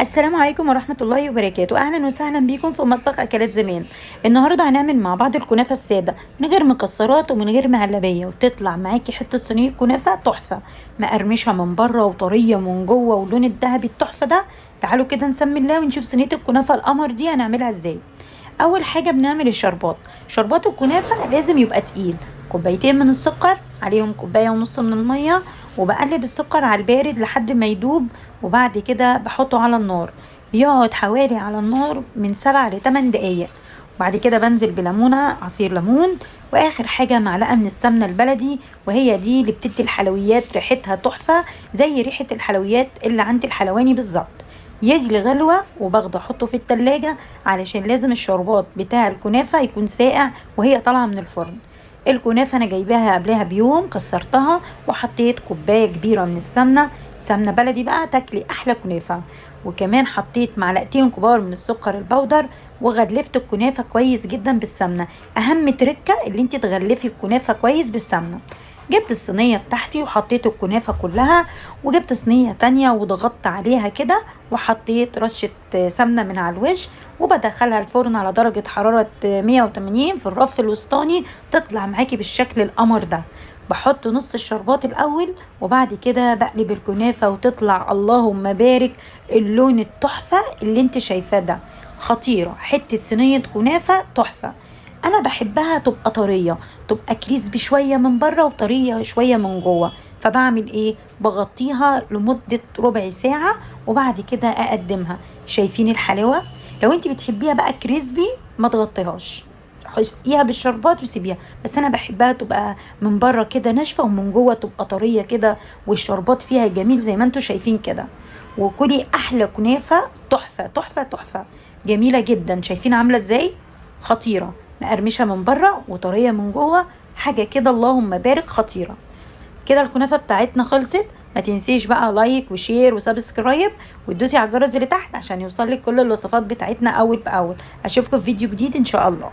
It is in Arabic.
السلام عليكم ورحمة الله وبركاته. أهلا وسهلا بيكم في مطبخ أكلات زمان. النهاردة هنعمل مع بعض الكنافة السادة من غير مكسرات ومن غير مهلبية، وتطلع معاكي حتة صينية كنافة تحفة، مقرمشة من بره وطرية من جوه واللون الذهبي التحفة ده. تعالوا كده نسمي الله ونشوف صينية الكنافة القمر دي هنعملها ازاي. أول حاجة بنعمل الشربات. شربات الكنافة لازم يبقى تقيل، كوبايتين من السكر عليهم كوباية ونص من المية، وبقلب السكر على البارد لحد ما يدوب، وبعد كده بحطه على النار. بيقعد حوالي على النار من 7 ل8 دقايق. وبعد كده بنزل بليمونة، عصير ليمون، واخر حاجة معلقة من السمنة البلدي، وهي دي اللي بتدي الحلويات ريحتها تحفة زي ريحة الحلويات اللي عند الحلواني بالظبط. يغلي غلوة وباخده احطه في التلاجة، علشان لازم الشربات بتاع الكنافة يكون ساقع وهي طالعة من الفرن. الكنافة انا جايباها قبلها بيوم، كسرتها وحطيت كوباية كبيرة من السمنة، سمنة بلدي بقى تاكلي احلى كنافة. وكمان حطيت معلقتين كبار من السكر البودر، وغلفت الكنافة كويس جدا بالسمنة. اهم تركة اللي انت تغلفي الكنافة كويس بالسمنة. جبت الصينية بتاعتي وحطيت الكنافة كلها، وجبت صينية تانية وضغطت عليها كده، وحطيت رشة سمنة من على الوش، وبدخلها الفرن على درجة حرارة 180 في الرف الوسطاني، تطلع معاكي بالشكل القمر ده. بحط نص الشربات الأول، وبعد كده بقلب الكنافة وتطلع اللهم بارك. اللون التحفة اللي انت شايفاه ده خطيرة، حتة صينية كنافة تحفة. انا بحبها تبقى طريه، تبقى كريسبي شويه من بره وطريه شويه من جوه. فبعمل ايه؟ بغطيها لمده ربع ساعه، وبعد كده اقدمها. شايفين الحلاوه؟ لو انت بتحبيها بقى كريسبي ما تغطيهاش، اسقيها بالشربات وسيبيها. بس انا بحبها تبقى من بره كده ناشفه ومن جوه تبقى طريه كده، والشربات فيها جميل زي ما انتم شايفين كده. وكلي احلى كنافه، تحفه تحفه تحفه، جميله جدا. شايفين عامله ازاي؟ خطيره، مقرمشه من بره وطريه من جوه، حاجه كده اللهم بارك، خطيره. كده الكنافه بتاعتنا خلصت. ما تنسيش بقى لايك وشير وسبسكرايب، وتدوسي على الجرس اللي تحت عشان يوصلك كل الوصفات بتاعتنا اول باول. اشوفكم في فيديو جديد ان شاء الله.